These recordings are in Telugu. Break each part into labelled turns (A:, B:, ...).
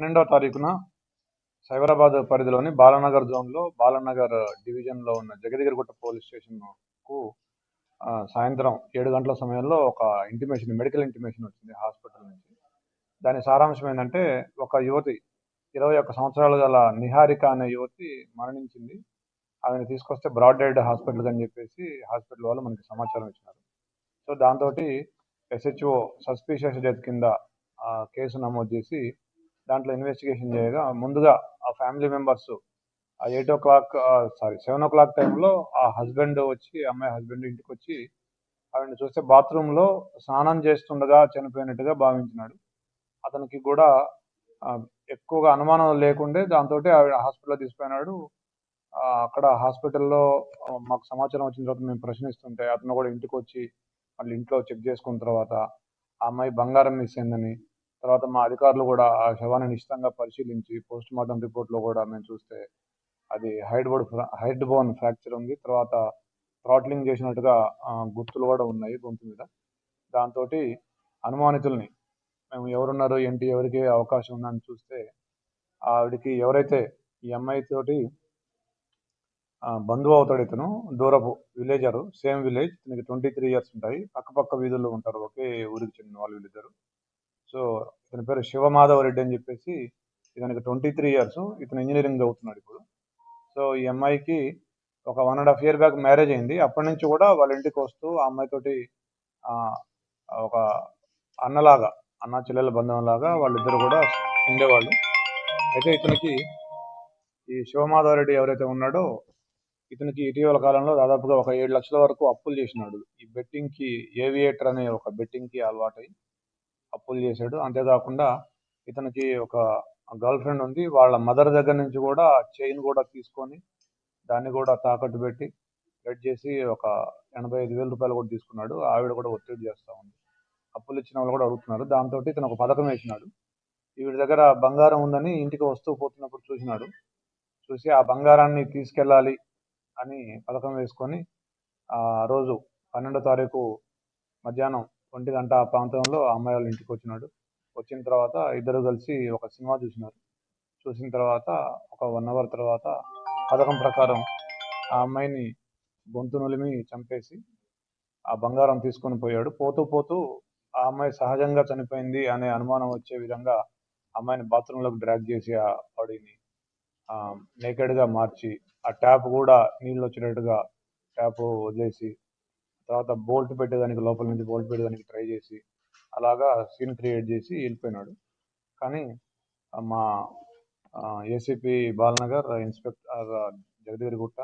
A: 12వ తారీఖున సైబరాబాద్ పరిధిలోని బాలానగర్ జోన్లో బాలానగర్ డివిజన్లో ఉన్న జగదిగిరిగుట్ట పోలీస్ స్టేషన్కు సాయంత్రం 7 గంటల సమయంలో ఒక మెడికల్ ఇంటిమేషన్ వచ్చింది హాస్పిటల్ నుంచి. దాని సారాంశం ఏంటంటే, ఒక యువతి 21 సంవత్సరాలు గల నిహారిక అనే యువతి మరణించింది. ఆమెను తీసుకొస్తే బ్రాడ్ డెడ్ హాస్పిటల్ అని చెప్పేసి హాస్పిటల్ వాళ్ళు మనకి సమాచారం ఇచ్చినారు. సో దాంతో SHO సస్పీషియస్ డెత్ కింద కేసు నమోదు చేసి దాంట్లో ఇన్వెస్టిగేషన్ చేయగా ముందుగా ఆ ఫ్యామిలీ మెంబర్స్ 7 o'clock టైంలో ఆ అమ్మాయి హస్బెండ్ ఇంటికి వచ్చి ఆవిడని చూస్తే బాత్రూంలో స్నానం చేస్తుండగా చనిపోయినట్టుగా భావించినాడు. అతనికి కూడా ఎక్కువగా అనుమానం లేకుండే దాంతో ఆవిడ హాస్పిటల్లో తీసుకుపోయినాడు. అక్కడ హాస్పిటల్లో మాకు సమాచారం వచ్చిన తర్వాత మేము ప్రశ్నిస్తుంటే అతను కూడా ఇంటికి వచ్చి మళ్ళీ ఇంట్లో చెక్ చేసుకున్న తర్వాత ఆ అమ్మాయి బంగారం మిస్ అయిందని, తర్వాత మా అధికారులు కూడా ఆ శవాన్ని నిశ్చితంగా పరిశీలించి పోస్ట్ మార్టం రిపోర్ట్లో కూడా మేము చూస్తే అది హైడ్ బోన్ ఫ్రాక్చర్ ఉంది. తర్వాత థ్రాట్లింగ్ చేసినట్టుగా గుర్తులు కూడా ఉన్నాయి గొంతు మీద. దాంతో అనుమానితుల్ని మేము ఎవరున్నారు ఏంటి, ఎవరికి అవకాశం ఉందని చూస్తే ఆవిడికి ఎవరైతే ఈ అమ్మాయితోటి బంధువు అవుతాడు, ఇతను దూరపు విలేజరు, సేమ్ విలేజ్, ఇతనికి 23 years ఉంటాయి. పక్కపక్క వీధుల్లో ఉంటారు, ఒకే ఊరికి చెందిన వాళ్ళు వీళ్ళిద్దరు. సో ఇతని పేరు శివమాధవ రెడ్డి అని చెప్పేసి, ఇతనికి 23 years, ఇతను ఇంజనీరింగ్ చదువుతున్నాడు ఇప్పుడు. సో ఈ అమ్మాయికి ఒక 1.5 year బ్యాక్ మ్యారేజ్ అయింది. అప్పటి నుంచి కూడా వాళ్ళ ఇంటికి వస్తూ ఆ అమ్మాయితోటి ఒక అన్న చెల్లెల బంధం లాగా వాళ్ళిద్దరు కూడా ఉండేవాళ్ళు. అయితే ఇతనికి ఈ శివమాధవ రెడ్డి ఎవరైతే ఉన్నాడో ఇతనికి ఇటీవల కాలంలో దాదాపుగా ఒక 7 లక్షల వరకు అప్పులు చేసినాడు. ఈ బెట్టింగ్కి, ఏవియేటర్ అనే ఒక బెట్టింగ్కి అలవాటై అప్పులు చేశాడు. అంతేకాకుండా ఇతనికి ఒక గర్ల్ ఫ్రెండ్ ఉంది. వాళ్ళ మదర్ దగ్గర నుంచి కూడా చైన్ కూడా తీసుకొని దాన్ని కూడా తాకట్టు పెట్టి రెడ్ చేసి ఒక 85,000 రూపాయలు కూడా తీసుకున్నాడు. ఆవిడ కూడా ఒత్తిడి చేస్తూ ఉంది. అప్పులు ఇచ్చిన వాళ్ళు కూడా అడుగుతున్నారు. దాంతో ఇతను ఒక పథకం వేసినాడు. ఈవిడ దగ్గర బంగారం ఉందని ఇంటికి వస్తూ పోతున్నప్పుడు చూసి ఆ బంగారాన్ని తీసుకెళ్ళాలి అని పథకం వేసుకొని ఆ రోజు 12వ తారీఖు మధ్యాహ్నం 1 గంట ఆ ప్రాంతంలో ఆ అమ్మాయి వాళ్ళ ఇంటికి వచ్చినాడు. వచ్చిన తర్వాత ఇద్దరు కలిసి ఒక సినిమా చూసినారు. చూసిన తర్వాత ఒక 1 hour తర్వాత పథకం ప్రకారం ఆ అమ్మాయిని గొంతు నులిమి చంపేసి ఆ బంగారం తీసుకొని పోయాడు. పోతూ ఆ అమ్మాయి సహజంగా చనిపోయింది అనే అనుమానం వచ్చే విధంగా అమ్మాయిని బాత్రూంలోకి డ్రాగ్ చేసి ఆ బాడీని నేకెడ్గా మార్చి ఆ ట్యాప్ కూడా నీళ్ళు వచ్చేటట్టుగా ట్యాప్ వదిలేసి తర్వాత లోపల నుంచి బోల్ట్ పెట్టేదానికి ట్రై చేసి అలాగా సీన్ క్రియేట్ చేసి వెళ్ళిపోయినాడు. కానీ మా ACP Balanagar, inspector Jagadgirigutta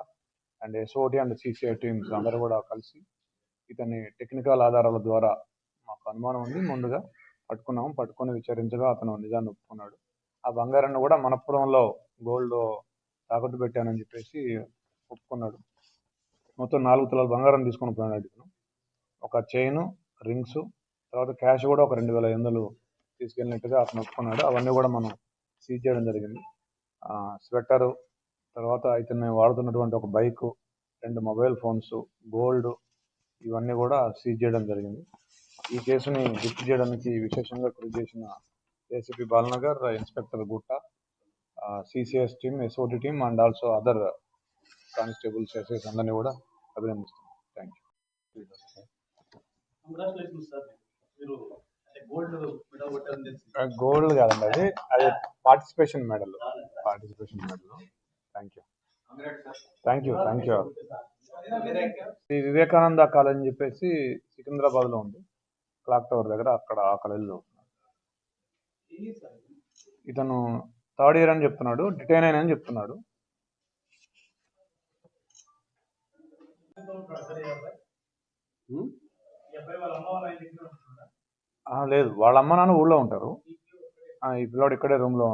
A: and SOT and CCI teams అందరూ కూడా కలిసి ఇతన్ని టెక్నికల్ ఆధారాల ద్వారా మాకు అనుమానం ఉంది ముందుగా పట్టుకొని విచారించగా అతను నిజాన్ని ఒప్పుకున్నాడు. ఆ బంగారాన్ని కూడా మనప్పుడంలో గోల్డ్ తాకట్టు పెట్టానని చెప్పేసి ఒప్పుకున్నాడు. మొత్తం 4 తులాల బంగారం తీసుకొని పోయినాడు ఇతను. ఒక చైను, రింగ్స్, తర్వాత క్యాష్ కూడా ఒక 2,500 తీసుకెళ్ళినట్టుగా అతను ఒప్పుకున్నాడు. అవన్నీ కూడా మనం సీజ్ చేయడం జరిగింది. స్వెటరు, తర్వాత ఇతను వాడుతున్నటువంటి ఒక బైకు, 2 మొబైల్ ఫోన్స్, గోల్డ్, ఇవన్నీ కూడా సీజ్ చేయడం జరిగింది. ఈ కేసుని గుర్తు చేయడానికి విశేషంగా కృషి చేసిన ఏసీపీ బాలనగర్, ఇన్స్పెక్టర్ గుట్ట, CCS team, SOT team and also other constables, SIs అందరినీ కూడా అభినందిస్తున్నాం. Thank you. గోల్డ్ కాదండి, అది పార్టిసిపేషన్ మెడల్. Thank you. ఈ వివేకానంద కాలేజ్ అని చెప్పేసి సికింద్రాబాద్లో ఉంది, క్లాక్ టవర్ దగ్గర, అక్కడ ఆ కాలేజీలో ఇతను 3rd year అని చెప్తున్నాడు, డిటైన్ అయినని చెప్తున్నాడు. లేదు, వాళ్ళ అమ్మ నాన్న ఊళ్ళో ఉంటారు. ఈ పిల్లోడు ఇక్కడే రూమ్లో